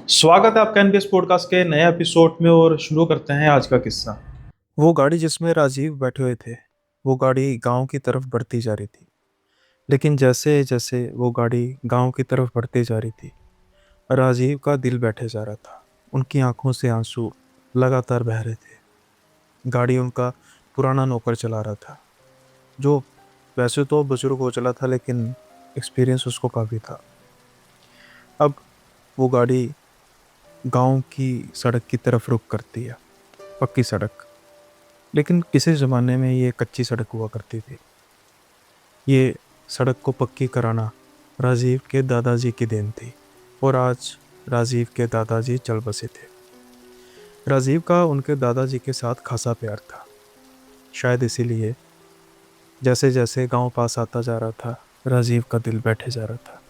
स्वागत है आपका एनबीएस पॉडकास्ट के नए एपिसोड में और शुरू करते हैं आज का किस्सा। वो गाड़ी जिसमें राजीव बैठे हुए थे, वो गाड़ी गांव की तरफ बढ़ती जा रही थी। लेकिन जैसे जैसे वो गाड़ी गांव की तरफ बढ़ती जा रही थी, राजीव का दिल बैठे जा रहा था। उनकी आंखों से आंसू लगातार बह रहे थे। गाड़ी उनका पुराना नौकर चला रहा था, जो वैसे तो बुजुर्ग हो चला था, लेकिन एक्सपीरियंस उसको काफ़ी था। अब वो गाड़ी गांव की सड़क की तरफ रुख करती है, पक्की सड़क। लेकिन किसी ज़माने में ये कच्ची सड़क हुआ करती थी। ये सड़क को पक्की कराना राजीव के दादाजी की देन थी, और आज राजीव के दादाजी चल बसे थे। राजीव का उनके दादाजी के साथ खासा प्यार था। शायद इसीलिए जैसे जैसे गांव पास आता जा रहा था, राजीव का दिल बैठे जा रहा था।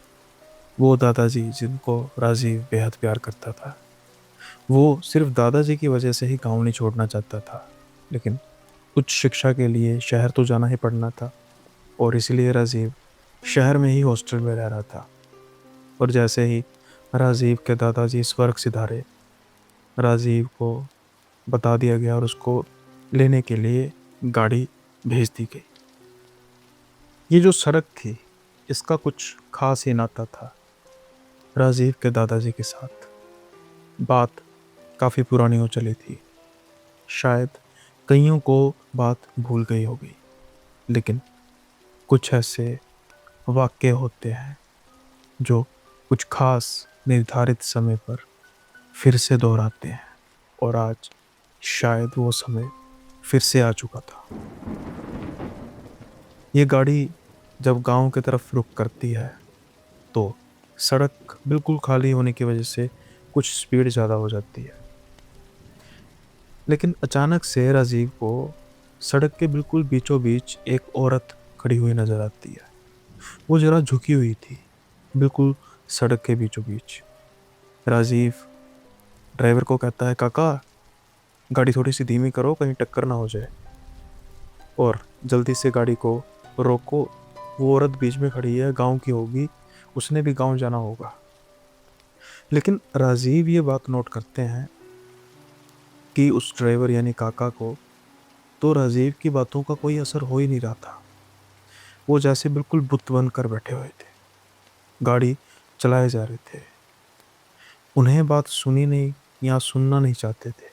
वो दादाजी जिनको राजीव बेहद प्यार करता था, वो सिर्फ दादाजी की वजह से ही गांव नहीं छोड़ना चाहता था। लेकिन उच्च शिक्षा के लिए शहर तो जाना ही पड़ना था, और इसीलिए राजीव शहर में ही हॉस्टल में रह रहा था। और जैसे ही राजीव के दादाजी स्वर्ग सिधारे, राजीव को बता दिया गया और उसको लेने के लिए गाड़ी भेज दी गई। ये जो सड़क थी, इसका कुछ खास ही नाता था राजीव के दादाजी के साथ। बात काफ़ी पुरानी हो चली थी। शायद कईयों को बात भूल गई होगी, लेकिन कुछ ऐसे वाक्य होते हैं जो कुछ खास निर्धारित समय पर फिर से दोहराते हैं, और आज शायद वो समय फिर से आ चुका था। ये गाड़ी जब गांव की तरफ रुख करती है, तो सड़क बिल्कुल खाली होने की वजह से कुछ स्पीड ज़्यादा हो जाती है। लेकिन अचानक से राजीव को सड़क के बिल्कुल बीचों बीच एक औरत खड़ी हुई नजर आती है। वो जरा झुकी हुई थी, बिल्कुल सड़क के बीचों बीच। राजीव ड्राइवर को कहता है, काका गाड़ी थोड़ी सी धीमी करो, कहीं टक्कर ना हो जाए, और जल्दी से गाड़ी को रोको। वो औरत बीच में खड़ी है, गांव की होगी, उसने भी गांव जाना होगा। लेकिन राजीव ये बात नोट करते हैं कि उस ड्राइवर यानी काका को तो राजीव की बातों का कोई असर हो ही नहीं रहा था। वो जैसे बिल्कुल बुत बन कर बैठे हुए थे, गाड़ी चलाए जा रहे थे। उन्हें बात सुनी नहीं या सुनना नहीं चाहते थे।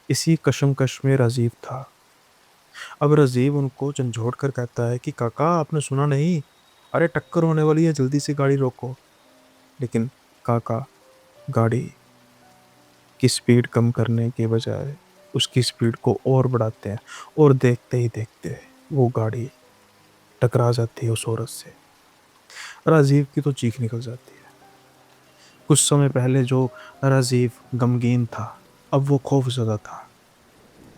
इसी कशमकश में राजीव था। अब राजीव उनको झंझोड़ कर कहता है कि काका आपने सुना नहीं, अरे टक्कर होने वाली है, जल्दी से गाड़ी रोको। लेकिन काका गाड़ी की स्पीड कम करने के बजाय उसकी स्पीड को और बढ़ाते हैं, और देखते ही देखते वो गाड़ी टकरा जाती है उस औरत से। राजीव की तो चीख निकल जाती है। कुछ समय पहले जो राजीव गमगीन था, अब वो खौफजदा था।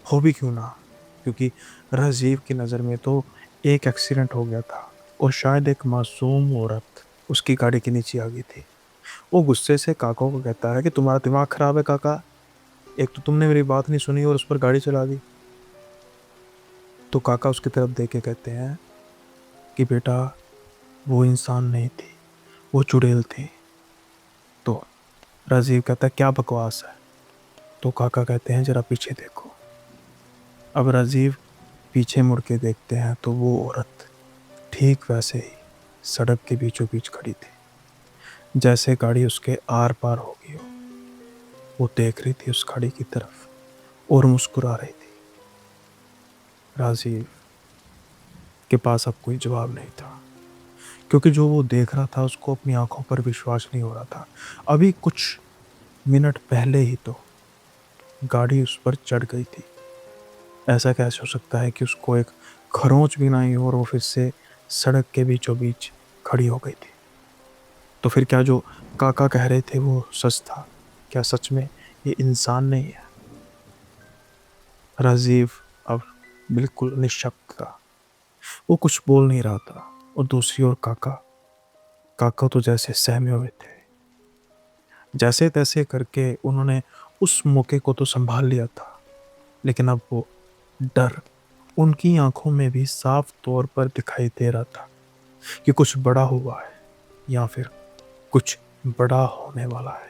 हो भी क्यों ना, क्योंकि राजीव की नज़र में तो एक एक्सीडेंट हो गया था, और शायद एक मासूम औरत उसकी गाड़ी के नीचे आ गई थी। वो गुस्से से काका को कहता है कि तुम्हारा दिमाग खराब है काका, एक तो तुमने मेरी बात नहीं सुनी और उस पर गाड़ी चला दी। तो काका उसकी तरफ देख के कहते हैं कि बेटा, वो इंसान नहीं थी, वो चुड़ैल थी। तो राजीव कहता है क्या बकवास है। तो काका कहते हैं जरा पीछे देखो। अब राजीव पीछे मुड़ के देखते हैं तो वो औरत ठीक वैसे ही सड़क के बीचों बीच खड़ी थी, जैसे गाड़ी उसके आर पार हो गई हो। वो देख रही थी उस गाड़ी की तरफ और मुस्कुरा रही थी। राजीव के पास अब कोई जवाब नहीं था, क्योंकि जो वो देख रहा था उसको अपनी आंखों पर विश्वास नहीं हो रहा था। अभी कुछ मिनट पहले ही तो गाड़ी उस पर चढ़ गई थी। ऐसा कैसे हो सकता है कि उसको एक खरोंच भी नहीं हो और वो फिर से सड़क के बीचों बीच खड़ी हो गई थी। तो फिर क्या जो काका कह रहे थे वो सच था? क्या सच में ये इंसान नहीं है? राजीव अब बिल्कुल निशब्द था। वो कुछ बोल नहीं रहा था। और दूसरी ओर काका काका तो जैसे सहमे हुए थे। जैसे तैसे करके उन्होंने उस मौके को तो संभाल लिया था, लेकिन अब वो डर उनकी आंखों में भी साफ तौर पर दिखाई दे रहा था कि कुछ बड़ा हुआ है, या फिर कुछ बड़ा होने वाला है।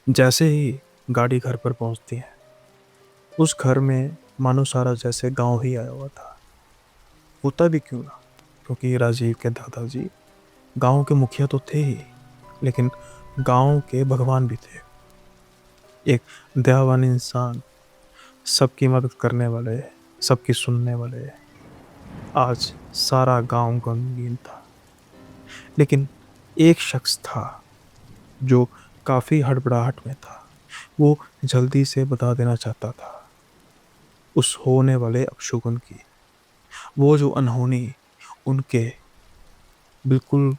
जैसे ही गाड़ी घर पर पहुंचती है, उस घर में मानो सारा जैसे गांव ही आया हुआ था। होता भी क्यों ना, क्योंकि राजीव के दादाजी गांव के मुखिया तो थे ही, लेकिन गांव के भगवान भी थे। एक दयावान इंसान, सबकी मदद करने वाले, सबकी सुनने वाले। आज सारा गांव गमगीन था, लेकिन एक शख्स था जो काफी हड़बड़ाहट में था। वो जल्दी से बता देना चाहता था उस होने वाले अपशगुन की, वो जो अनहोनी उनके बिल्कुल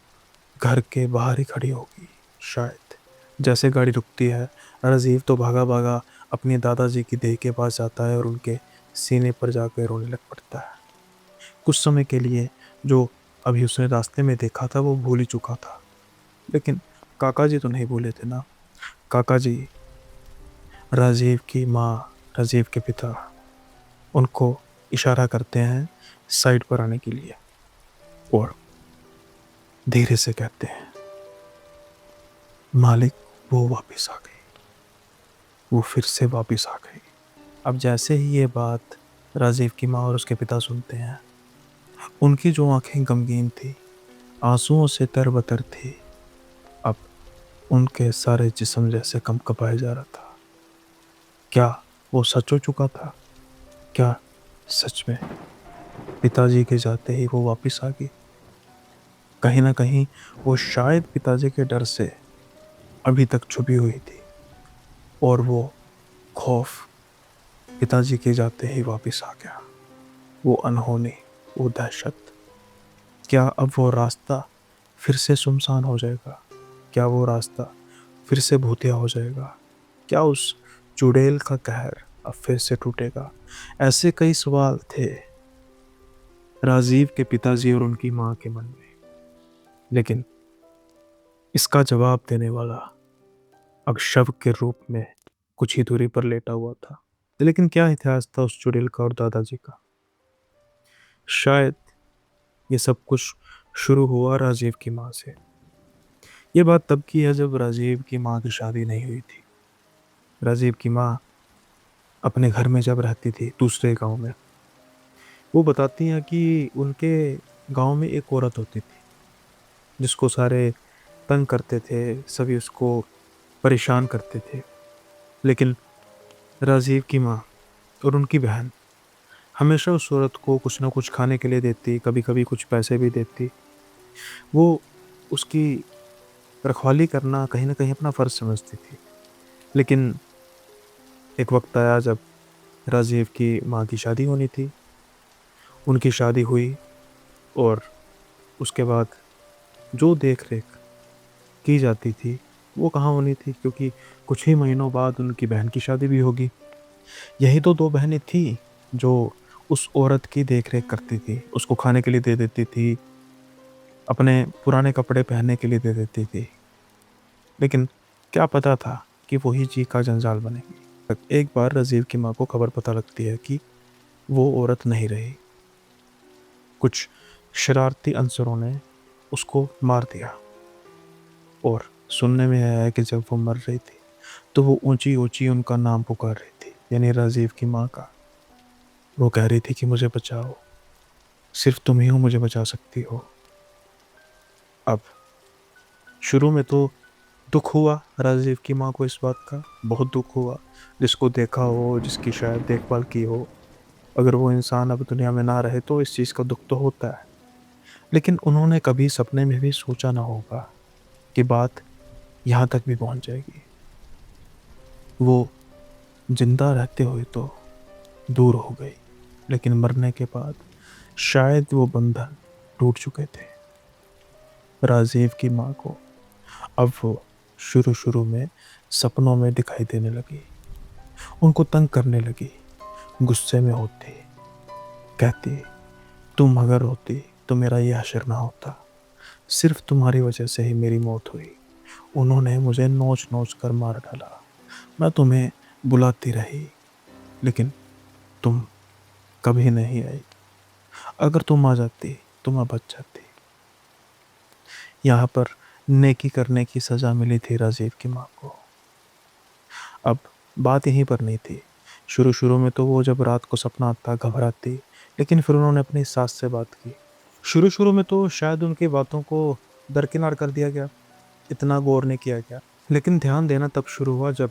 घर के बाहर ही खड़ी होगी शायद। जैसे गाड़ी रुकती है, राजीव तो भागा भागा अपने दादाजी की देह के पास जाता है और उनके सीने पर जाकर रोने लग पड़ता है। कुछ समय के लिए जो अभी उसने रास्ते में देखा था वो भूल ही चुका था, लेकिन काका जी तो नहीं भूले थे ना। काका जी, राजीव की माँ, राजीव के पिता, उनको इशारा करते हैं साइड पर आने के लिए और धीरे से कहते हैं, मालिक, वो वापस आ गई, वो फिर से वापस आ गई। अब जैसे ही ये बात राजीव की माँ और उसके पिता सुनते हैं, उनकी जो आंखें गमगीन थी, आंसुओं से तरबतर थी, अब उनके सारे जिस्म जैसे कंपकपाए जा रहा था। क्या वो सच हो चुका था? क्या सच में पिताजी के जाते ही वो वापस आ गई? कहीं ना कहीं वो शायद पिताजी के डर से अभी तक छुपी हुई थी, और वो खौफ पिताजी के जाते ही वापस आ गया। वो अनहोनी, वो दहशत। क्या अब वो रास्ता फिर से सुनसान हो जाएगा? क्या वो रास्ता फिर से भूतिया हो जाएगा? क्या उस चुड़ैल का कहर अब फिर से टूटेगा? ऐसे कई सवाल थे राजीव के पिताजी और उनकी माँ के मन में, लेकिन इसका जवाब देने वाला अब शव के रूप में कुछ ही दूरी पर लेटा हुआ था। लेकिन क्या इतिहास था उस चुड़ैल का और दादाजी का? शायद ये सब कुछ शुरू हुआ राजीव की माँ से। ये बात तब की है जब राजीव की माँ की शादी नहीं हुई थी। राजीव की माँ अपने घर में जब रहती थी दूसरे गांव में, वो बताती हैं कि उनके गांव में एक औरत होती थी जिसको सारे तंग करते थे, सभी उसको परेशान करते थे। लेकिन राजीव की माँ और उनकी बहन हमेशा उस औरत को कुछ ना कुछ खाने के लिए देती, कभी कभी कुछ पैसे भी देती। वो उसकी रखवाली करना कहीं ना कहीं अपना फ़र्ज समझती थी। लेकिन एक वक्त आया जब राजीव की माँ की शादी होनी थी। उनकी शादी हुई और उसके बाद जो देख रेख की जाती थी वो कहाँ होनी थी, क्योंकि कुछ ही महीनों बाद उनकी बहन की शादी भी होगी। यही तो दो बहनें थी जो उस औरत की देख रेख करती थी, उसको खाने के लिए दे देती थी, अपने पुराने कपड़े पहनने के लिए दे देती थी। लेकिन क्या पता था कि वही जी का जंजाल बनेगी। एक बार राजीव की माँ को खबर पता लगती है कि वो औरत नहीं रही। कुछ शरारती अनसरों ने उसको मार दिया, और सुनने में आया है कि जब वो मर रही थी तो वो ऊंची ऊंची उनका नाम पुकार रही थी, यानी राजीव की माँ का। वो कह रही थी कि मुझे बचाओ, सिर्फ तुम ही हो मुझे बचा सकती हो। अब शुरू में तो दुख हुआ राजीव की माँ को, इस बात का बहुत दुख हुआ। जिसको देखा हो, जिसकी शायद देखभाल की हो, अगर वो इंसान अब दुनिया में ना रहे तो इस चीज़ का दुख तो होता है। लेकिन उन्होंने कभी सपने में भी सोचा ना होगा कि बात यहाँ तक भी पहुँच जाएगी। वो जिंदा रहते हुए तो दूर हो गई, लेकिन मरने के बाद शायद वो बंधन टूट चुके थे। राजीव की माँ को अब वो शुरू शुरू में सपनों में दिखाई देने लगी, उनको तंग करने लगी, गुस्से में होती, कहती, तुम अगर होती तो मेरा ये हश्र ना होता, सिर्फ तुम्हारी वजह से ही मेरी मौत हुई। उन्होंने मुझे नोच नोच कर मार डाला। मैं तुम्हें बुलाती रही, लेकिन तुम कभी नहीं आई। अगर तुम आ जाती तो मैं बच जाती। यहाँ पर नेकी करने की सज़ा मिली थी राजीव की माँ को। अब बात यहीं पर नहीं थी। शुरू-शुरू में तो वो जब रात को सपना आता घबराती, लेकिन फिर उन्होंने अपनी सास से बात की। शुरू-शुरू में तो शायद उनकी बातों को दरकिनार कर दिया गया, इतना गौर नहीं किया गया। लेकिन ध्यान देना तब शुरू हुआ जब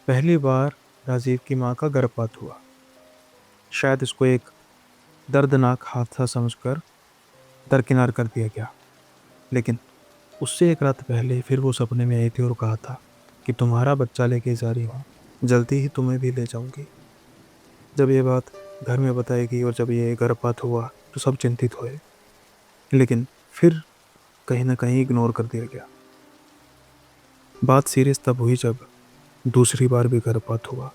पहली बार राजीव की माँ का गर्भपात हुआ। शायद इसको एक दर्दनाक हादसा समझकर दरकिनार कर दिया गया। लेकिन उससे एक रात पहले फिर वो सपने में आई थी और कहा था कि तुम्हारा बच्चा लेके जा रही हूँ, जल्दी ही तुम्हें भी ले जाऊंगी। जब ये बात घर में बताई गई और जब ये गर्भपात हुआ तो सब चिंतित हुए, लेकिन फिर कहीं ना कहीं इग्नोर कर दिया गया। बात सीरियस तब हुई जब दूसरी बार भी गर्भपात हुआ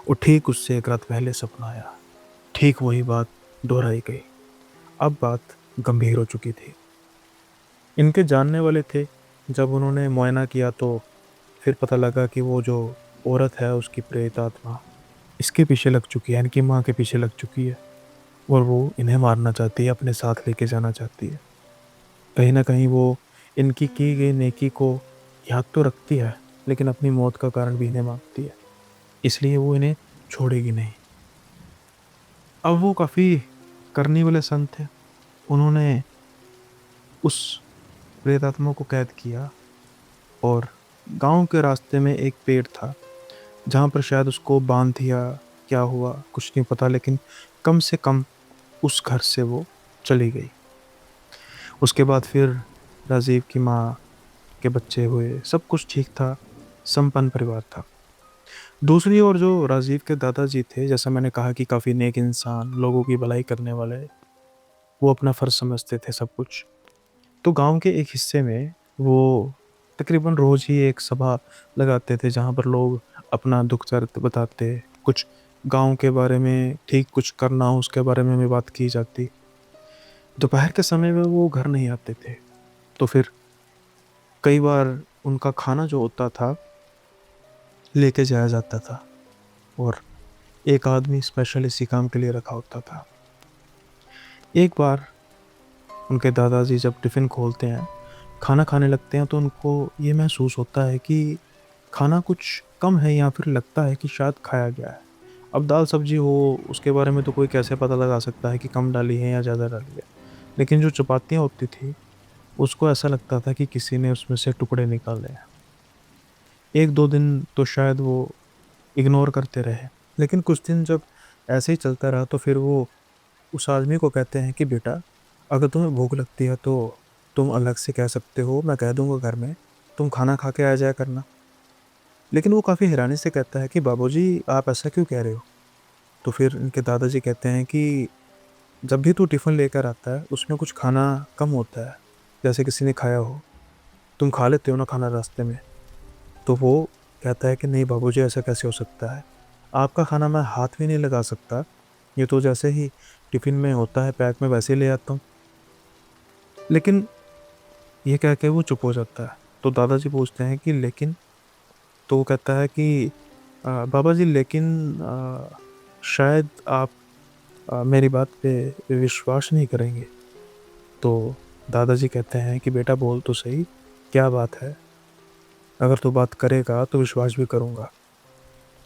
और ठीक उससे एक रात पहले सपना आया। ठीक वही बात दोहराई गई। अब बात गंभीर हो चुकी थी। इनके जानने वाले थे। जब उन्होंने मुआयना किया तो फिर पता लगा कि वो जो औरत है उसकी प्रेत आत्मा इसके पीछे लग चुकी है, इनकी माँ के पीछे लग चुकी है और वो इन्हें मारना चाहती है, अपने साथ लेके जाना चाहती है। कहीं ना कहीं वो इनकी की गई नेकी को याद तो रखती है, लेकिन अपनी मौत का कारण भी इन्हें मांगती है, इसलिए वो इन्हें छोड़ेगी नहीं। अब वो काफ़ी करने वाले संत थे। उन्होंने उस प्रेतात्मा को कैद किया और गांव के रास्ते में एक पेड़ था जहाँ पर शायद उसको बांध दिया। क्या हुआ कुछ नहीं पता, लेकिन कम से कम उस घर से वो चली गई। उसके बाद फिर राजीव की माँ के बच्चे हुए, सब कुछ ठीक था, संपन्न परिवार था। दूसरी ओर जो राजीव के दादाजी थे, जैसा मैंने कहा कि काफ़ी नेक इंसान, लोगों की भलाई करने वाले, वो अपना फ़र्ज समझते थे सब कुछ। तो गांव के एक हिस्से में वो तकरीबन रोज़ ही एक सभा लगाते थे जहाँ पर लोग अपना दुख दर्द बताते, कुछ गांव के बारे में ठीक कुछ करना हो उसके बारे में भी बात की जाती। दोपहर के समय में वो घर नहीं आते थे, तो फिर कई बार उनका खाना जो होता था लेके जाया जाता था और एक आदमी स्पेशल इसी काम के लिए रखा होता था। एक बार उनके दादाजी जब टिफ़िन खोलते हैं, खाना खाने लगते हैं, तो उनको ये महसूस होता है कि खाना कुछ कम है या फिर लगता है कि शायद खाया गया है। अब दाल सब्जी हो उसके बारे में तो कोई कैसे पता लगा सकता है कि कम डाली है या ज़्यादा डाली है। लेकिन जो चपातियाँ होती थी उसको ऐसा लगता था कि किसी ने उसमें से टुकड़े निकाले हैं। 1-2 दिन तो शायद वो इग्नोर करते रहे, लेकिन कुछ दिन जब ऐसे ही चलता रहा तो फिर वो उस आदमी को कहते हैं कि बेटा, अगर तुम्हें भूख लगती है तो तुम अलग से कह सकते हो, मैं कह दूंगा घर में, तुम खाना खा के आ जाया करना। लेकिन वो काफ़ी हैरानी से कहता है कि बाबूजी आप ऐसा क्यों कह रहे हो। तो फिर इनके दादाजी कहते हैं कि जब भी तू टिफ़िन लेकर आता है उसमें कुछ खाना कम होता है, जैसे किसी ने खाया हो, तुम खा लेते हो ना खाना रास्ते में। तो वो कहता है कि नहीं बाबूजी ऐसा कैसे हो सकता है, आपका खाना मैं हाथ भी नहीं लगा सकता, ये तो जैसे ही टिफ़िन में होता है पैक में वैसे ही ले आता हूँ। लेकिन ये कह के वो चुप हो जाता है। तो दादाजी पूछते हैं कि लेकिन, तो वो कहता है कि बाबा जी लेकिन शायद आप मेरी बात पे विश्वास नहीं करेंगे। तो दादाजी कहते हैं कि बेटा बोल तो सही, क्या बात है? अगर तू बात करेगा तो विश्वास भी करूँगा।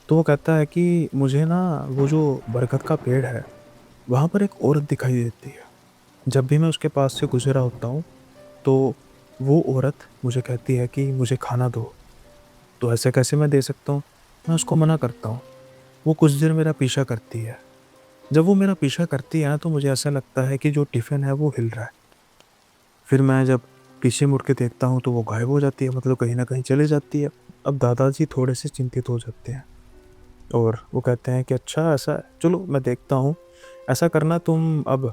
तो वो कहता है कि मुझे ना वो जो बरगद का पेड़ है, वहाँ पर एक औरत दिखाई देती है। जब भी मैं उसके पास से गुज़रा होता हूँ, तो वो औरत मुझे कहती है कि मुझे खाना दो। तो ऐसे कैसे मैं दे सकता हूँ? मैं उसको मना करता हूँ। वो कुछ देर मेरा पीछा करती है। जब वो मेरा पीछा करती है ना तो मुझे ऐसा लगता है कि जो टिफ़िन है वो हिल रहा है। फिर मैं जब पीछे मुड़ के देखता हूँ तो वो गायब हो जाती है, मतलब कहीं न कहीं चली जाती है। अब दादाजी थोड़े-से चिंतित हो जाते हैं और वो कहते हैं कि अच्छा ऐसा है, चलो मैं देखता हूँ। ऐसा करना तुम अब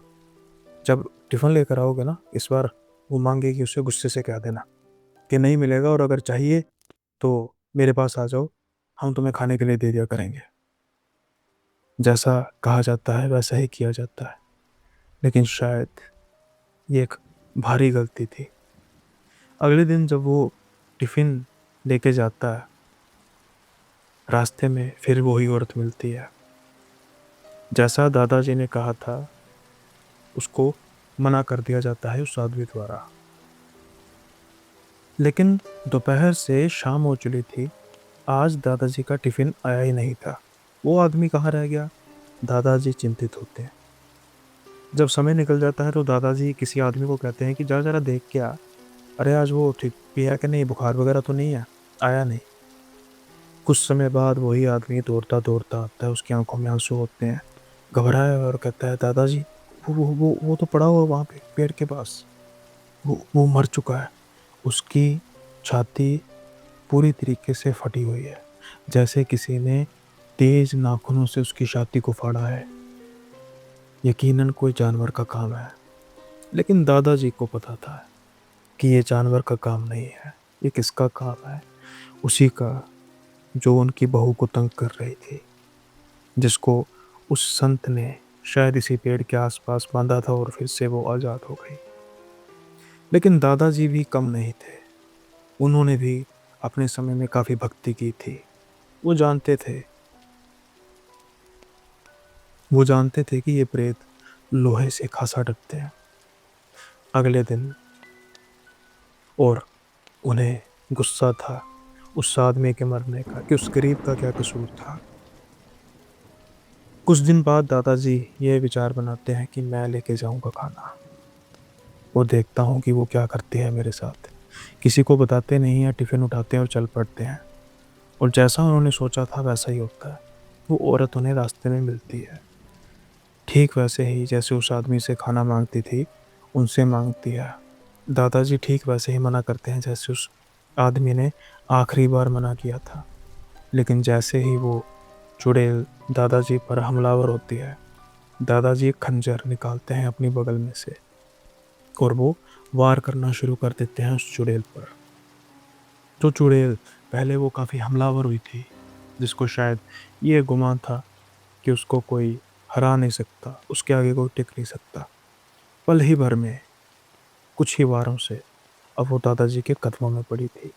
जब टिफ़िन लेकर आओगे ना, इस बार वो माँगेगी उसे गुस्से से कह देना कि नहीं मिलेगा और अगर चाहिए तो मेरे पास आ जाओ, हम तुम्हें खाने के लिए दे दिया करेंगे। जैसा कहा जाता है वैसा ही किया जाता है। लेकिन शायद ये एक भारी गलती थी। अगले दिन जब वो टिफ़िन लेके जाता है, रास्ते में फिर वही औरत मिलती है। जैसा दादाजी ने कहा था, उसको मना कर दिया जाता है उस आदमी द्वारा। लेकिन दोपहर से शाम हो चली थी आज दादाजी का टिफिन आया ही नहीं था। वो आदमी कहाँ रह गया? दादाजी चिंतित होते हैं। जब समय निकल जाता है तो दादाजी किसी आदमी को कहते हैं कि जा जरा देख के आ। अरे आज वो ठीक भी है कि नहीं, बुखार वगैरह तो नहीं है? आया नहीं। कुछ समय बाद वही आदमी दौड़ता दौड़ता आता है, उसकी आंखों में आंसू होते हैं, घबराया और कहता है, दादाजी वो तो पड़ा हुआ वहां पे पेड़ के पास, वो मर चुका है। उसकी छाती पूरी तरीके से फटी हुई है, जैसे किसी ने तेज नाखूनों से उसकी छाती को फाड़ा है। यकीनन कोई जानवर का काम है। लेकिन दादाजी को पता था कि ये जानवर का काम नहीं है, ये किसका काम है? उसी का, जो उनकी बहू को तंग कर रही थी, जिसको उस संत ने शायद इसी पेड़ के आसपास बांधा था और फिर से वो आज़ाद हो गई। लेकिन दादाजी भी कम नहीं थे। उन्होंने भी अपने समय में काफ़ी भक्ति की थी। वो जानते थे वो जानते थे कि ये प्रेत लोहे से खासा डरते हैं। अगले दिन, और उन्हें गुस्सा था उस आदमी के मरने का कि उस गरीब का क्या कसूर था। कुछ दिन बाद दादाजी ये विचार बनाते हैं कि मैं लेके जाऊंगा खाना, वो देखता हूँ कि वो क्या करती है मेरे साथ। किसी को बताते नहीं है, टिफिन उठाते हैं और चल पड़ते हैं। और जैसा उन्होंने सोचा था वैसा ही होता है। वो औरत उन्हें रास्ते में मिलती है, ठीक वैसे ही जैसे उस आदमी से खाना मांगती थी, उनसे मांगती है। दादाजी ठीक वैसे ही मना करते हैं जैसे उस आदमी ने आखिरी बार मना किया था। लेकिन जैसे ही वो चुड़ैल दादाजी पर हमलावर होती है, दादाजी एक खंजर निकालते हैं अपनी बगल में से और वो वार करना शुरू कर देते हैं उस चुड़ैल पर। जो चुड़ैल पहले वो काफ़ी हमलावर हुई थी, जिसको शायद ये गुमान था कि उसको कोई हरा नहीं सकता, उसके आगे कोई टिक नहीं सकता, पल ही भर में, कुछ ही वारों से अब वो दादाजी के कदमों में पड़ी थी।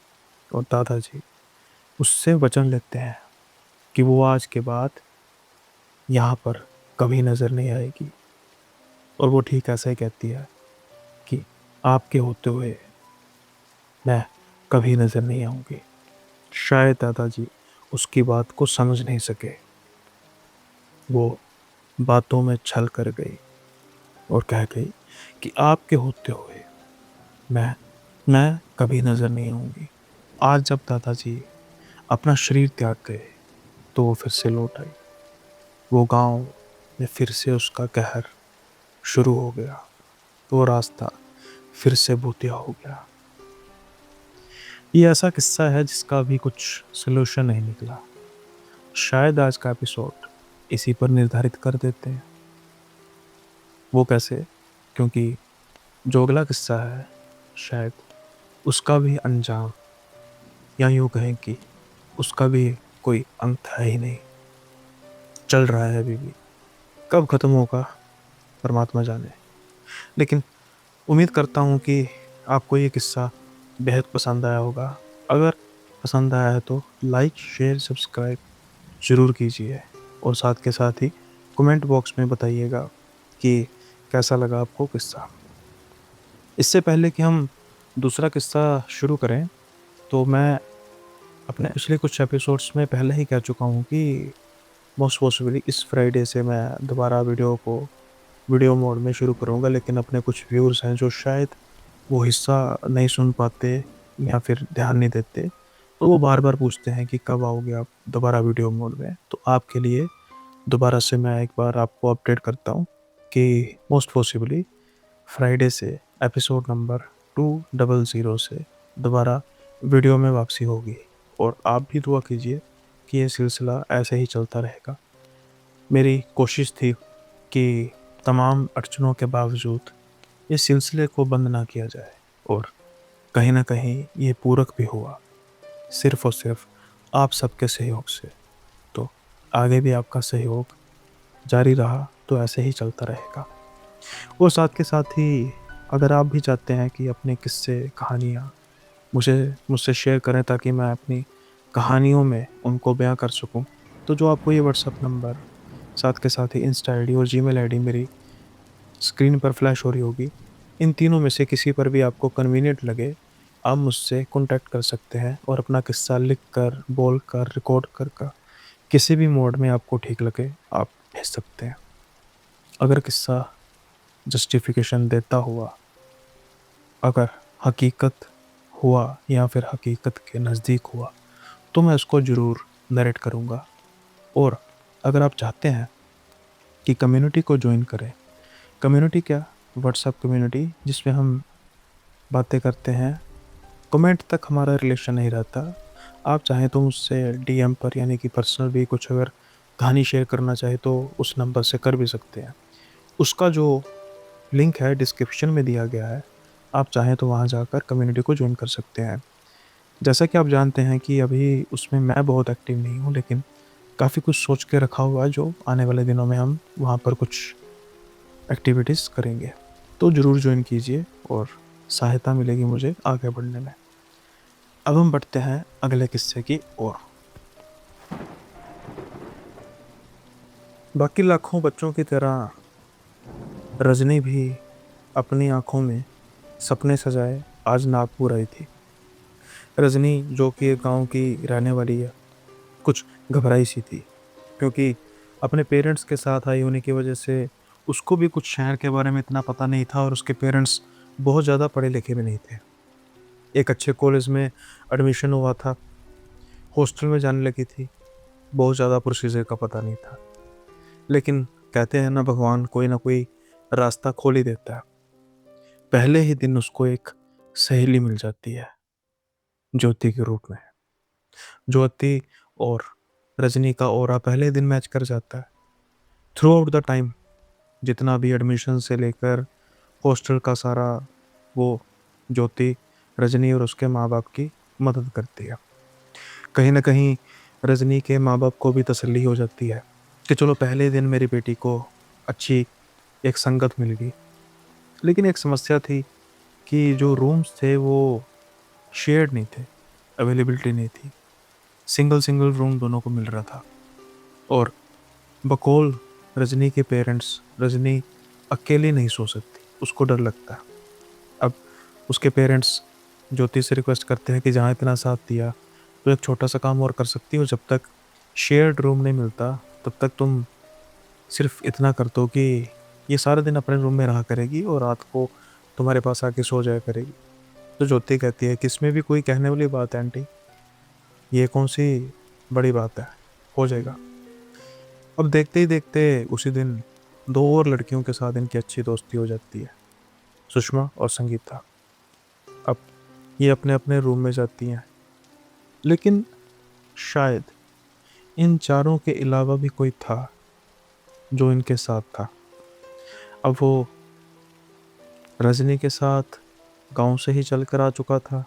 और दादाजी उससे वचन लेते हैं कि वो आज के बाद यहाँ पर कभी नज़र नहीं आएगी। और वो ठीक ऐसा ही कहती है कि आपके होते हुए मैं कभी नज़र नहीं आऊँगी। शायद दादाजी उसकी बात को समझ नहीं सके। वो बातों में छल कर गई और कह गई कि आपके होते हुए मैं मैं कभी नज़र नहीं आऊँगी। आज जब दादाजी अपना शरीर त्याग गए तो वो फिर से लौट आई। वो गांव में फिर से उसका कहर शुरू हो गया। तो वो रास्ता फिर से भूतिया हो गया। ये ऐसा किस्सा है जिसका अभी कुछ सलूशन नहीं निकला। शायद आज का एपिसोड इसी पर निर्धारित कर देते हैं। वो कैसे? क्योंकि जो अगला किस्सा है, शायद उसका भी अंजाम, या यूँ कहें कि उसका भी कोई अंत है ही नहीं, चल रहा है अभी भी। कब ख़त्म होगा परमात्मा जाने। लेकिन उम्मीद करता हूँ कि आपको ये किस्सा बेहद पसंद आया होगा। अगर पसंद आया है तो लाइक, शेयर, सब्सक्राइब ज़रूर कीजिए और साथ के साथ ही कमेंट बॉक्स में बताइएगा कि कैसा लगा आपको किस्सा। इससे पहले कि हम दूसरा किस्सा शुरू करें, तो मैं अपने पिछले कुछ एपिसोड्स में पहले ही कह चुका हूँ कि मोस्ट पॉसिबली इस फ्राइडे से मैं दोबारा वीडियो मोड में शुरू करूँगा। लेकिन अपने कुछ व्यूअर्स हैं जो शायद वो हिस्सा नहीं सुन पाते या फिर ध्यान नहीं देते, तो वो बार बार पूछते हैं कि कब आओगे आप दोबारा वीडियो मोड में। तो आपके लिए दोबारा से मैं एक बार आपको अपडेट करता हूँ कि मोस्ट पॉसिबली फ्राइडे से एपिसोड नंबर 200 से दोबारा वीडियो में वापसी होगी। और आप भी दुआ कीजिए कि ये सिलसिला ऐसे ही चलता रहेगा। मेरी कोशिश थी कि तमाम अड़चनों के बावजूद इस सिलसिले को बंद ना किया जाए, और कहीं ना कहीं ये पूरक भी हुआ, सिर्फ और सिर्फ आप सबके सहयोग से। तो आगे भी आपका सहयोग जारी रहा तो ऐसे ही चलता रहेगा। और साथ के साथ ही अगर आप भी चाहते हैं कि अपने किस्से, कहानियाँ मुझसे शेयर करें ताकि मैं अपनी कहानियों में उनको बयां कर सकूं, तो जो आपको ये व्हाट्सअप नंबर, साथ के साथ ही इंस्टा आईडी और जीमेल आईडी मेरी स्क्रीन पर फ्लैश हो रही होगी, इन तीनों में से किसी पर भी आपको कन्वीनियंट लगे, आप मुझसे कॉन्टैक्ट कर सकते हैं और अपना किस्सा लिख कर, बोल कर, रिकॉर्ड कर किसी भी मोड में आपको ठीक लगे आप भेज सकते हैं। अगर किस्सा जस्टिफिकेशन देता हुआ, अगर हकीकत हुआ या फिर हकीकत के नज़दीक हुआ, तो मैं उसको ज़रूर नरेट करूँगा। और अगर आप चाहते हैं कि कम्युनिटी को जॉइन करें, कम्युनिटी क्या, व्हाट्सएप कम्युनिटी जिसमें हम बातें करते हैं, कमेंट तक हमारा रिलेशन नहीं रहता। आप चाहें तो मुझसे डीएम पर यानी कि पर्सनल भी कुछ अगर कहानी शेयर करना चाहे तो उस नंबर से कर भी सकते हैं। उसका जो लिंक है डिस्क्रिप्शन में दिया गया है, आप चाहें तो वहाँ जाकर कम्युनिटी को ज्वाइन कर सकते हैं। जैसा कि आप जानते हैं कि अभी उसमें मैं बहुत एक्टिव नहीं हूँ, लेकिन काफ़ी कुछ सोच के रखा हुआ है जो आने वाले दिनों में हम वहाँ पर कुछ एक्टिविटीज़ करेंगे। तो ज़रूर ज्वाइन कीजिए और सहायता मिलेगी मुझे आगे बढ़ने में। अब हम बढ़ते हैं अगले किस्से की ओर। बाकी लाखों बच्चों की तरह रजनी भी अपनी आंखों में सपने सजाए आज नागपुर आई थी। रजनी जो कि एक गांव की रहने वाली है, कुछ घबराई सी थी क्योंकि अपने पेरेंट्स के साथ आई होने की वजह से उसको भी कुछ शहर के बारे में इतना पता नहीं था और उसके पेरेंट्स बहुत ज़्यादा पढ़े लिखे भी नहीं थे। एक अच्छे कॉलेज में एडमिशन हुआ था, हॉस्टल में जाने लगी थी, बहुत ज़्यादा प्रोसीजर का पता नहीं था। लेकिन कहते हैं ना, भगवान कोई ना कोई रास्ता खोल ही देता है। पहले ही दिन उसको एक सहेली मिल जाती है ज्योति के रूप में। ज्योति और रजनी का ऑरा पहले दिन मैच कर जाता है। थ्रू आउट द टाइम जितना भी एडमिशन से लेकर हॉस्टल का सारा, वो ज्योति रजनी और उसके माँ बाप की मदद करती है। कहीं ना कहीं रजनी के माँ बाप को भी तसल्ली हो जाती है कि चलो पहले दिन मेरी बेटी को अच्छी एक संगत मिल गई। लेकिन एक समस्या थी कि जो रूम्स थे वो शेयर्ड नहीं थे, अवेलेबिलिटी नहीं थी। सिंगल सिंगल रूम दोनों को मिल रहा था और बकौल रजनी के पेरेंट्स रजनी अकेली नहीं सो सकती, उसको डर लगता है। अब उसके पेरेंट्स ज्योति से रिक्वेस्ट करते हैं कि जहाँ इतना साथ दिया तो एक छोटा सा काम और कर सकती हो, जब तक शेयर्ड रूम नहीं मिलता तब तक तुम सिर्फ इतना कर दो कि ये सारा दिन अपने रूम में रहा करेगी और रात को तुम्हारे पास आके सो जाया करेगी। तो ज्योति कहती है कि इसमें भी कोई कहने वाली बात है आंटी, ये कौन सी बड़ी बात है, हो जाएगा। अब देखते ही देखते उसी दिन दो और लड़कियों के साथ इनकी अच्छी दोस्ती हो जाती है, सुषमा और संगीता। अब ये अपने अपने रूम में जाती हैं, लेकिन शायद इन चारों के अलावा भी कोई था जो इनके साथ था। अब वो रजनी के साथ गांव से ही चलकर आ चुका था,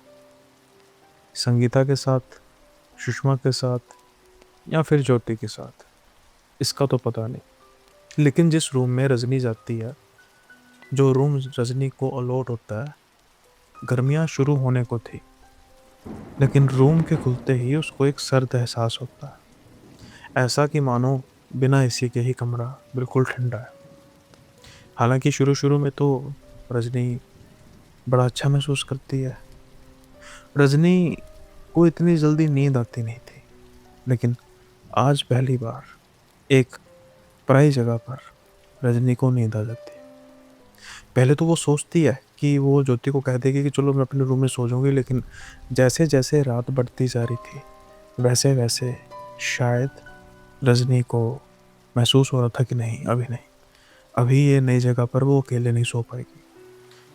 संगीता के साथ, सुषमा के साथ, या फिर ज्योति के साथ, इसका तो पता नहीं। लेकिन जिस रूम में रजनी जाती है, जो रूम रजनी को अलॉट होता है, गर्मियाँ शुरू होने को थी, लेकिन रूम के खुलते ही उसको एक सर्द एहसास होता है, ऐसा कि मानो बिना एसी के ही कमरा बिल्कुल ठंडा है। हालांकि शुरू शुरू में तो रजनी बड़ा अच्छा महसूस करती है। रजनी को इतनी जल्दी नींद आती नहीं थी, लेकिन आज पहली बार एक पराई जगह पर रजनी को नींद आ जाती है। पहले तो वो सोचती है कि वो ज्योति को कह देगी कि चलो मैं अपने रूम में सो जाऊंगी, लेकिन जैसे जैसे रात बढ़ती जा रही थी वैसे वैसे शायद रजनी को महसूस हो रहा था कि नहीं, अभी नहीं, अभी ये नई जगह पर वो अकेले नहीं सो पाएगी।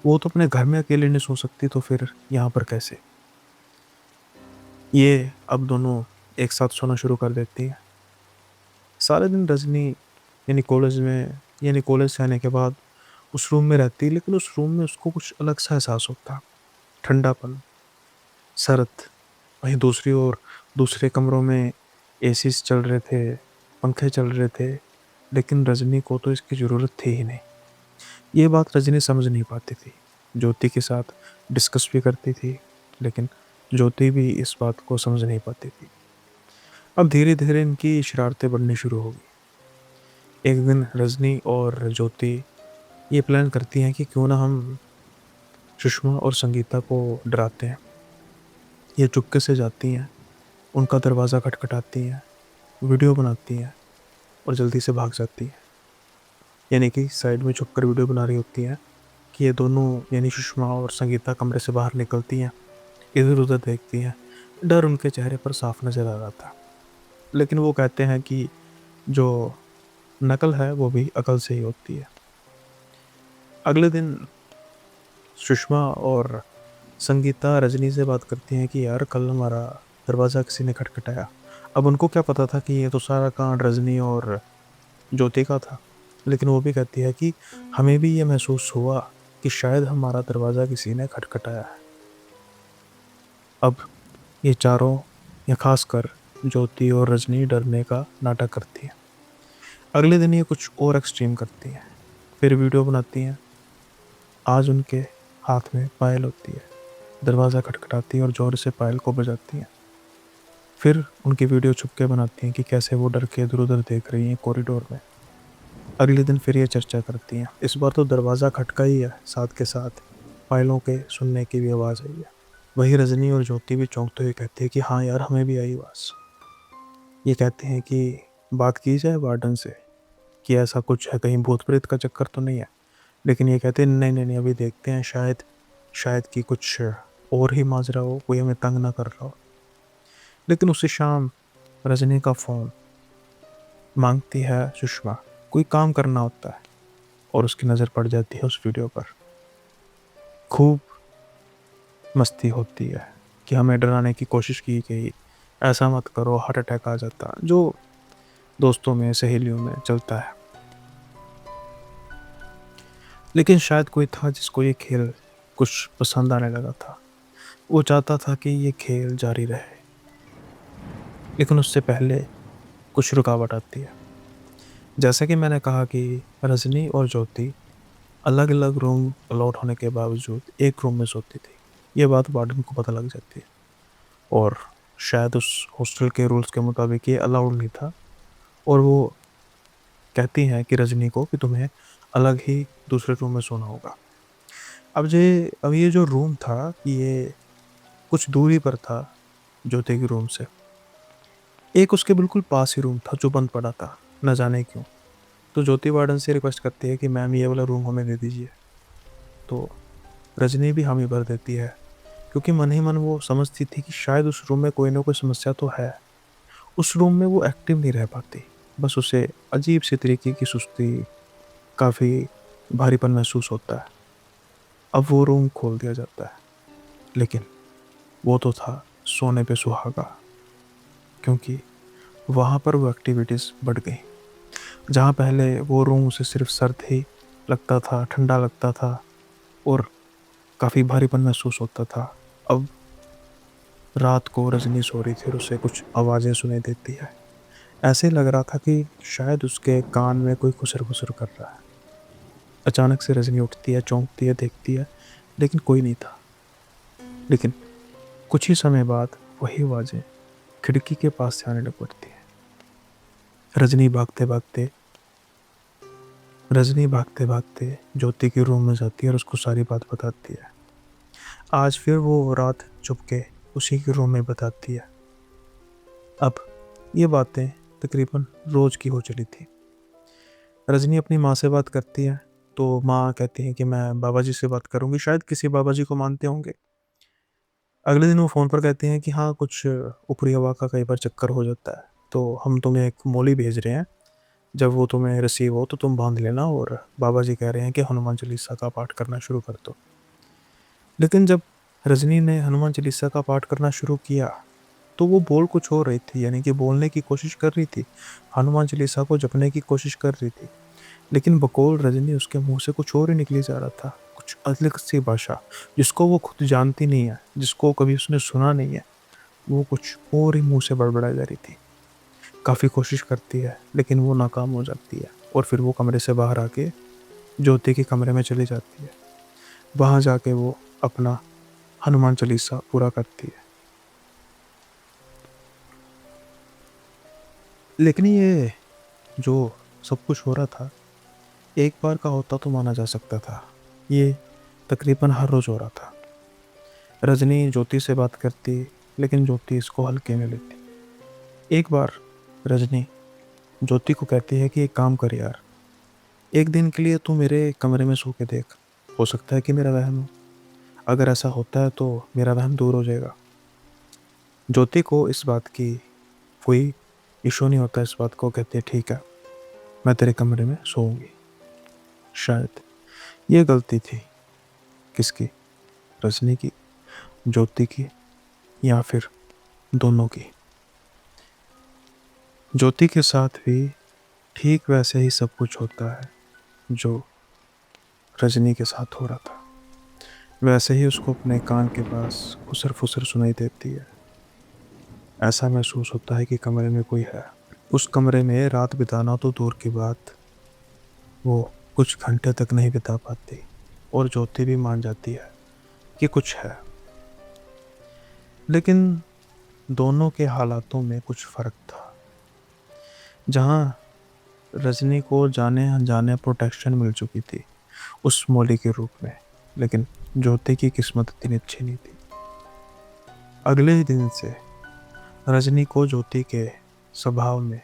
वो तो अपने घर में अकेले नहीं सो सकती, तो फिर यहाँ पर कैसे। ये अब दोनों एक साथ सोना शुरू कर देती है। सारे दिन रजनी यानी कॉलेज से आने के बाद उस रूम में रहती, लेकिन उस रूम में उसको कुछ अलग सा एहसास होता, ठंडापन, सर्द। वहीं दूसरी ओर दूसरे कमरों में एसी चल रहे थे, पंखे चल रहे थे, लेकिन रजनी को तो इसकी ज़रूरत थी ही नहीं। ये बात रजनी समझ नहीं पाती थी, ज्योति के साथ डिस्कस भी करती थी, लेकिन ज्योति भी इस बात को समझ नहीं पाती थी। अब धीरे धीरे इनकी शरारतें बढ़नी शुरू हो गई। एक दिन रजनी और ज्योति ये प्लान करती हैं कि क्यों ना हम सुषमा और संगीता को डराते हैं। ये चुपके से जाती हैं, उनका दरवाज़ा खटखटाती हैं, वीडियो बनाती हैं और जल्दी से भाग जाती हैं। यानी कि साइड में छुपकर वीडियो बना रही होती हैं कि ये दोनों यानी सुषमा और संगीता कमरे से बाहर निकलती हैं, इधर-उधर देखती हैं। डर उनके चेहरे पर साफ नज़र आ रहा था। लेकिन वो कहते हैं कि जो नकल है वो भी अकल से ही होती है। अगले दिन सुषमा और संगीता रजनी से बात करती हैं कि यार कल हमारा दरवाज़ा किसी ने खटखटाया। अब उनको क्या पता था कि ये तो सारा कांड रजनी और ज्योति का था। लेकिन वो भी कहती है कि हमें भी ये महसूस हुआ कि शायद हमारा दरवाज़ा किसी ने खटखटाया है। अब ये चारों या खासकर ज्योति और रजनी डरने का नाटक करती हैं। अगले दिन ये कुछ और एक्सट्रीम करती हैं। फिर वीडियो बनाती हैं। आज उनके हाथ में पायल होती है। दरवाज़ा खटखटाती हैं और ज़ोर से पायल को बजाती हैं। फिर उनकी वीडियो छुप के बनाती हैं कि कैसे वो डर के इधर-उधर देख रही हैं कॉरिडोर में। अगले दिन फिर ये चर्चा करती हैं। इस बार तो दरवाज़ा खटका ही है, साथ के साथ पायलों के सुनने की भी आवाज़ आई है। वहीं रजनी और ज्योति भी चौंकते हुए कहते हैं कि हाँ यार, हमें भी आई आवाज़। ये कहते हैं कि बात की जाए वार्डन से कि ऐसा कुछ है, कहीं भूत प्रेत का चक्कर तो नहीं है। लेकिन ये कहते हैं नहीं नहीं नहीं, अभी देखते हैं, शायद शायद कि कुछ और ही माजरा हो, कोई हमें तंग ना कर रहा हो। लेकिन उसी शाम रजनी का फ़ोन मांगती है सुषमा। कोई काम करना होता है और उसकी नज़र पड़ जाती है उस वीडियो पर। खूब मस्ती होती है कि हमें डराने की कोशिश की गई, ऐसा मत करो, हार्ट अटैक आ जाता, जो दोस्तों में सहेलियों में चलता है। लेकिन शायद कोई था जिसको ये खेल कुछ पसंद आने लगा था। वो चाहता था कि ये खेल जारी रहे। लेकिन उससे पहले कुछ रुकावट आती है। जैसा कि मैंने कहा कि रजनी और ज्योति अलग अलग रूम अलॉट होने के बावजूद एक रूम में सोती थी। ये बात वार्डन को पता लग जाती है और शायद उस हॉस्टल के रूल्स के मुताबिक ये अलाउड नहीं था। और वो कहती हैं कि रजनी को कि तुम्हें अलग ही दूसरे रूम में सोना होगा। अब ये जो रूम था ये कुछ दूरी पर था ज्योति के रूम से। एक उसके बिल्कुल पास ही रूम था जो बंद पड़ा था, न जाने क्यों। तो ज्योति वार्डन से रिक्वेस्ट करती है कि मैम ये वाला रूम हमें दे दीजिए। तो रजनी भी हामी भर देती है क्योंकि मन ही मन वो समझती थी कि शायद उस रूम में कोई ना कोई समस्या तो है। उस रूम में वो एक्टिव नहीं रह पाती, बस उसे अजीब सी तरीके की सुस्ती, काफ़ी भारीपन महसूस होता है। अब वो रूम खोल दिया जाता है, लेकिन वो तो था सोने पे सुहागा, क्योंकि वहाँ पर वो एक्टिविटीज़ बढ़ गई। जहाँ पहले वो रूम उसे सिर्फ सर्द ही लगता था, ठंडा लगता था और काफ़ी भारीपन महसूस होता था, अब रात को रजनी सो रही थी और उसे कुछ आवाज़ें सुनाई देती है। ऐसे लग रहा था कि शायद उसके कान में कोई खुसर-खुसर कर रहा है। अचानक से रजनी उठती है, चौंकती है, देखती है, लेकिन कोई नहीं था। लेकिन कुछ ही समय बाद वही आवाज़ें खिड़की के पास से आने लग पड़ती हैं। रजनी भागते-भागते रजनी भागते-भागते ज्योति के रूम में जाती है और उसको सारी बात बताती है। आज फिर वो रात चुपके उसी के रूम में बताती है। अब ये बातें तकरीबन रोज़ की हो चली थी। रजनी अपनी माँ से बात करती है, तो माँ कहती हैं कि मैं बाबा जी से बात करूँगी, शायद किसी बाबा जी को मानते होंगे। अगले दिन वो फ़ोन पर कहते हैं कि हाँ, कुछ ऊपरी हवा का कई बार चक्कर हो जाता है, तो हम तुम्हें एक मौली भेज रहे हैं। जब वो तुम्हें रिसीव हो तो तुम बांध लेना और बाबा जी कह रहे हैं कि हनुमान चालीसा का पाठ करना शुरू कर दो। लेकिन जब रजनी ने हनुमान चालीसा का पाठ करना शुरू किया, तो वो बोल कुछ और रही थी, यानी कि बोलने की कोशिश कर रही थी, हनुमान चालीसा को जपने की कोशिश कर रही थी। लेकिन बकौल रजनी उसके मुँह से कुछ और ही निकली जा रहा था, कुछ अलग सी भाषा, जिसको वो खुद जानती नहीं है, जिसको कभी उसने सुना नहीं है, वो कुछ और ही मुँह से बड़बड़ाई जा रही थी। काफ़ी कोशिश करती है, लेकिन वो नाकाम हो जाती है और फिर वो कमरे से बाहर आके ज्योति के कमरे में चली जाती है। वहाँ जाके वो अपना हनुमान चालीसा पूरा करती है। लेकिन ये जो सब कुछ हो रहा था, एक बार का होता तो माना जा सकता था। ये तकरीबन हर रोज़ हो रहा था। रजनी ज्योति से बात करती, लेकिन ज्योति इसको हल्के में लेती। एक बार रजनी ज्योति को कहती है कि एक काम कर यार, एक दिन के लिए तू मेरे कमरे में सो के देख, हो सकता है कि मेरा वहम हो। अगर ऐसा होता है तो मेरा वहम दूर हो जाएगा। ज्योति को इस बात की कोई इशू नहीं होता, इस बात को कहती है ठीक है, मैं तेरे कमरे में सोऊंगी। शायद ये गलती थी किसकी, रजनी की, ज्योति की, या फिर दोनों की। ज्योति के साथ भी ठीक वैसे ही सब कुछ होता है जो रजनी के साथ हो रहा था। वैसे ही उसको अपने कान के पास खुसर फुसर सुनाई देती है। ऐसा महसूस होता है कि कमरे में कोई है। उस कमरे में रात बिताना तो दूर की बात, वो कुछ घंटे तक नहीं बिता पाती। और ज्योति भी मान जाती है कि कुछ है। लेकिन दोनों के हालातों में कुछ फर्क था। जहाँ रजनी को जाने अनजाने प्रोटेक्शन मिल चुकी थी उस मौली के रूप में, लेकिन ज्योति की किस्मत इतनी अच्छी नहीं थी। अगले ही दिन से रजनी को ज्योति के स्वभाव में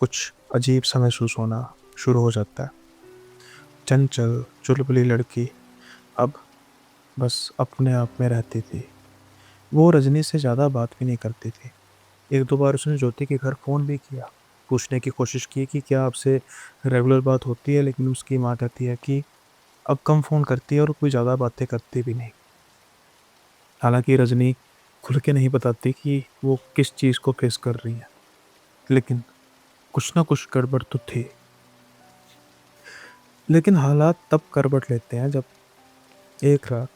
कुछ अजीब सा महसूस होना शुरू हो जाता है। चंचल चुलबुली लड़की अब बस अपने आप में रहती थी। वो रजनी से ज़्यादा बात भी नहीं करती थी। एक दो बार उसने ज्योति के घर फ़ोन भी किया, पूछने की कोशिश की कि क्या आपसे रेगुलर बात होती है, लेकिन उसकी माँ कहती है कि अब कम फ़ोन करती है और कोई ज़्यादा बातें करती भी नहीं। हालांकि रजनी खुल के नहीं बताती कि वो किस चीज़ को फेस कर रही है, लेकिन कुछ ना कुछ गड़बड़ तो थी। लेकिन हालात तब करवट लेते हैं जब एक रात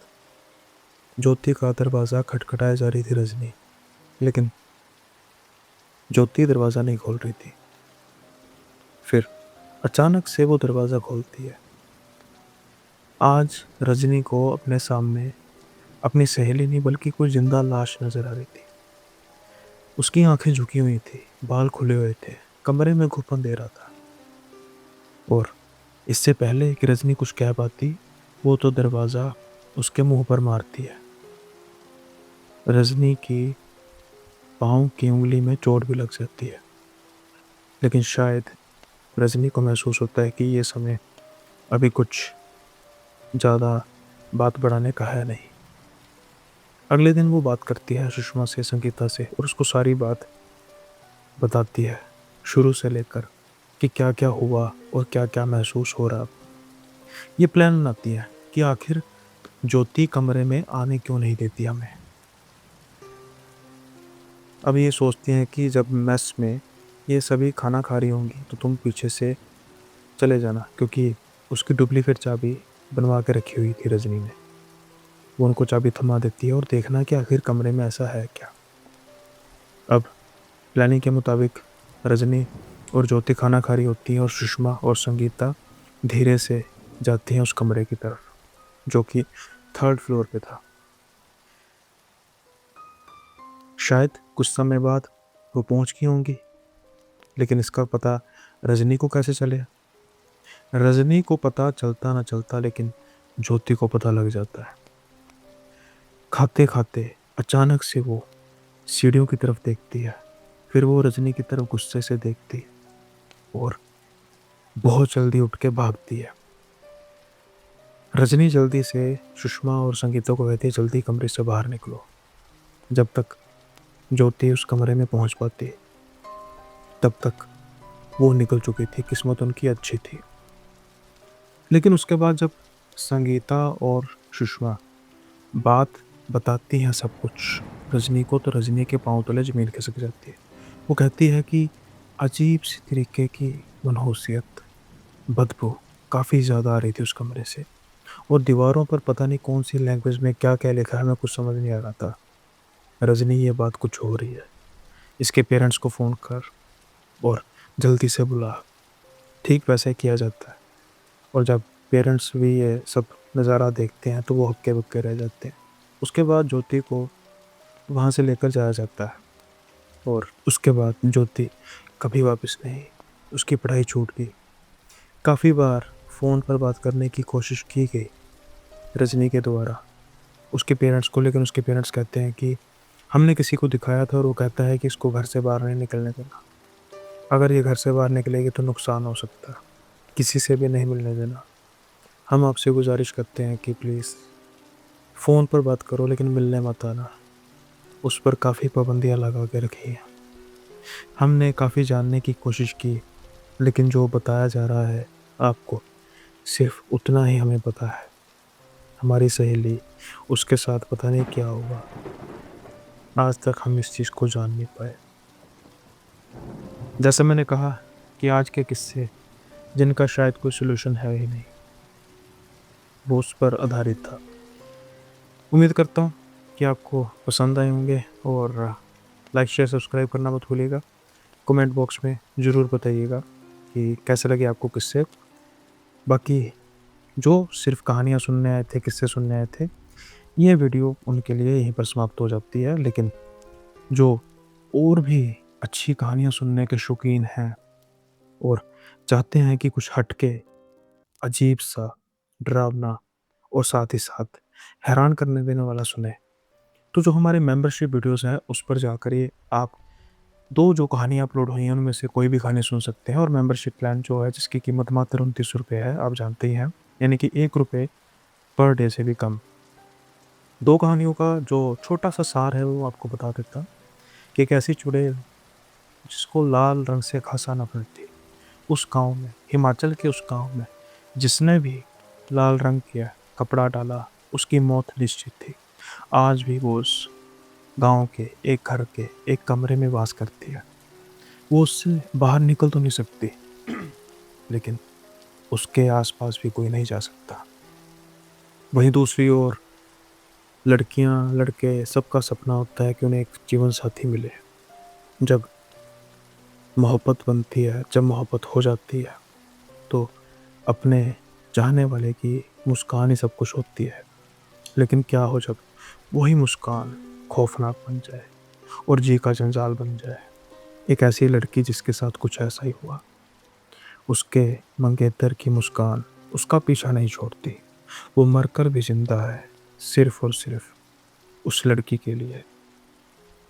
ज्योति का दरवाज़ा खटखटाया जा रही थी रजनी, लेकिन ज्योति दरवाज़ा नहीं खोल रही थी। फिर अचानक से वो दरवाज़ा खोलती है। आज रजनी को अपने सामने अपनी सहेली नहीं बल्कि कोई जिंदा लाश नजर आ रही थी। उसकी आंखें झुकी हुई थी, बाल खुले हुए थे, कमरे में घुपन दे रहा था। और इससे पहले कि रजनी कुछ कह पाती, वो तो दरवाज़ा उसके मुंह पर मारती है। रजनी की पाँव की उंगली में चोट भी लग जाती है, लेकिन शायद रजनी को महसूस होता है कि ये समय अभी कुछ ज़्यादा बात बढ़ाने का है नहीं। अगले दिन वो बात करती है सुषमा से, संगीता से, और उसको सारी बात बताती है शुरू से लेकर कि क्या क्या हुआ और क्या क्या महसूस हो रहा। ये प्लान बनाती है कि आखिर ज्योति कमरे में आने क्यों नहीं देती हमें। अब ये सोचती हैं कि जब मेस में ये सभी खाना खा रही होंगी तो तुम पीछे से चले जाना, क्योंकि उसकी डुप्लीकेट चाबी बनवा के रखी हुई थी रजनी ने। वो उनको चाबी थमा देती है और देखना कि आखिर कमरे में ऐसा है क्या। अब प्लानिंग के मुताबिक रजनी और ज्योति खाना खा रही होती हैं और सुषमा और संगीता धीरे से जाती हैं उस कमरे की तरफ जो कि 3rd फ्लोर पे था। शायद कुछ समय बाद वो पहुंच गई होंगी, लेकिन इसका पता रजनी को कैसे चले। रजनी को पता चलता ना चलता, लेकिन ज्योति को पता लग जाता है। खाते खाते अचानक से वो सीढ़ियों की तरफ देखती है, फिर वो रजनी की तरफ गुस्से से देखती है और बहुत जल्दी उठ के भागती है। रजनी जल्दी से सुषमा और संगीता को कहती है जल्दी कमरे से बाहर निकलो। जब तक ज्योति उस कमरे में पहुंच पाती तब तक वो निकल चुकी थी, किस्मत उनकी अच्छी थी। लेकिन उसके बाद जब संगीता और सुषमा बात बताती हैं सब कुछ रजनी को, तो रजनी के पांव तले ज़मीन खिसक जाती है। वो कहती है कि अजीब सी तरीके की मनहूसियत, बदबू काफ़ी ज़्यादा आ रही थी उस कमरे से, और दीवारों पर पता नहीं कौन सी लैंग्वेज में क्या क्या लिखा है, हमें कुछ समझ नहीं आ रहा था। रजनी ये बात कुछ हो रही है, इसके पेरेंट्स को फ़ोन कर और जल्दी से बुला। ठीक वैसे किया जाता है, और जब पेरेंट्स भी ये सब नज़ारा देखते हैं तो वो हक्के बक्के रह जाते हैं। उसके बाद ज्योति को वहाँ से लेकर जाया जाता है, और उसके बाद ज्योति कभी वापस नहीं, उसकी पढ़ाई छूट गई। काफ़ी बार फ़ोन पर बात करने की कोशिश की गई रजनी के द्वारा उसके पेरेंट्स को, लेकिन उसके पेरेंट्स कहते हैं कि हमने किसी को दिखाया था और वो कहता है कि इसको घर से बाहर नहीं निकलने देना। अगर ये घर से बाहर निकलेगी तो नुकसान हो सकता है। किसी से भी नहीं मिलने देना। हम आपसे गुज़ारिश करते हैं कि प्लीज़ फ़ोन पर बात करो लेकिन मिलने मत आना। उस पर काफ़ी पाबंदियाँ लगा के रखी हैं। हमने काफ़ी जानने की कोशिश की, लेकिन जो बताया जा रहा है आपको, सिर्फ़ उतना ही हमें पता है। हमारी सहेली, उसके साथ पता नहीं क्या हुआ। आज तक हम इस चीज़ को जान नहीं पाए। जैसे मैंने कहा कि आज के किस्से जिनका शायद कोई सॉल्यूशन है ही नहीं, वो उस पर आधारित था। उम्मीद करता हूँ कि आपको पसंद आए होंगे और लाइक, शेयर, सब्सक्राइब करना मत भूलिएगा। कमेंट बॉक्स में ज़रूर बताइएगा कि कैसे लगे आपको किस्से। बाकी जो सिर्फ़ कहानियाँ सुनने आए थे, किस्से सुनने आए थे, ये वीडियो उनके लिए यहीं पर समाप्त हो जाती है। लेकिन जो और भी अच्छी कहानियाँ सुनने के शौकीन हैं और चाहते हैं कि कुछ हटके, अजीब-सा, डरावना और साथ ही साथ हैरान करने देने वाला सुने, तो जो हमारे मेंबरशिप वीडियोज़ हैं, उस पर जाकर ये आप 2 जो कहानियाँ अपलोड हुई हैं, उनमें से कोई भी कहानी सुन सकते हैं। और मेंबरशिप प्लान जो है, जिसकी कीमत मात्र ₹29 है, आप जानते ही हैं। यानी कि ₹1 पर डे से भी कम। 2 कहानियों का जो छोटा-सा सार है, वो आपको बता देता हूँ कि एक ऐसी चुड़ैल जिसको लाल रंग से घासा नफ़रत थी, उस गाँव में, हिमाचल के उस गाँव में, जिसने भी लाल रंग का कपड़ा डाला, उसकी मौत निश्चित थी। आज भी वो उस गाँव के एक घर के एक कमरे में वास करती है। वो उससे बाहर निकल तो नहीं सकती, लेकिन उसके आस-पास भी कोई नहीं जा सकता। वहीं दूसरी ओर लड़कियाँ, लड़के, सबका सपना होता है कि उन्हें एक जीवन साथी मिले। जब मोहब्बत बनती है, जब मोहब्बत हो जाती है, तो अपने चाहने वाले की मुस्कान ही सब कुछ होती है। लेकिन क्या हो जब वही मुस्कान खौफनाक बन जाए और जी का जंजाल बन जाए। एक ऐसी लड़की जिसके साथ कुछ ऐसा ही हुआ। उसके मंगेतर की मुस्कान उसका पीछा नहीं छोड़ती। वो मरकर भी ज़िंदा है, सिर्फ़ और सिर्फ़ उस लड़की के लिए,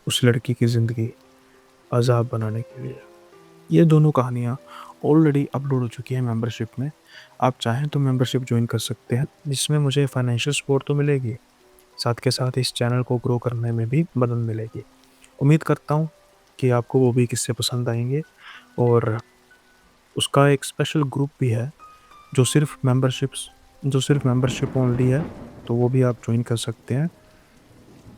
उस लड़की की ज़िंदगी अज़ाब बनाने के लिए। ये दोनों कहानियाँ ऑलरेडी अपलोड हो चुकी हैं मेंबरशिप में। आप चाहें तो मेंबरशिप जॉइन कर सकते हैं, जिसमें मुझे फाइनेंशियल सपोर्ट तो मिलेगी, साथ के साथ इस चैनल को ग्रो करने में भी मदद मिलेगी। उम्मीद करता हूँ कि आपको वो भी किस्से पसंद आएँगे और उसका एक स्पेशल ग्रुप भी है, जो सिर्फ़ मेंबरशिप ओनली है, तो वो भी आप जॉइन कर सकते हैं।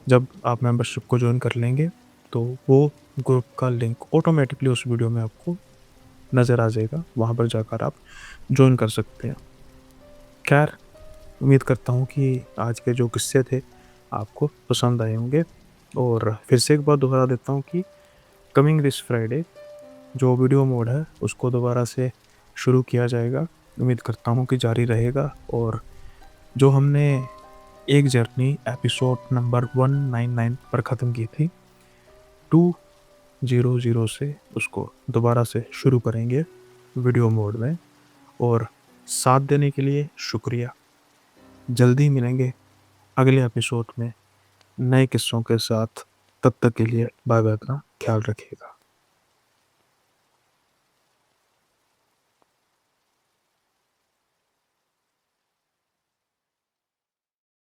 जब आप मेंबरशिप को जॉइन कर लेंगे, तो वो ग्रुप का लिंक ऑटोमैटिकली उस वीडियो में आपको नज़र आ जाएगा, वहाँ पर जाकर आप जॉइन कर सकते हैं। ख़ैर, उम्मीद करता हूँ कि आज के जो किस्से थे, आपको पसंद आए होंगे और फिर से एक बार दोहरा देता हूँ कि कमिंग दिस फ्राइडे जो वीडियो मोड है, उसको दोबारा से शुरू किया जाएगा। उम्मीद करता हूँ कि जारी रहेगा और जो हमने एक जर्नी एपिसोड नंबर 199 पर ख़त्म की थी, 200 से उसको दोबारा से शुरू करेंगे वीडियो मोड में। और साथ देने के लिए शुक्रिया। जल्दी मिलेंगे अगले एपिसोड में नए किस्सों के साथ। तब तक के लिए बाय बाय का ख्याल रखिएगा।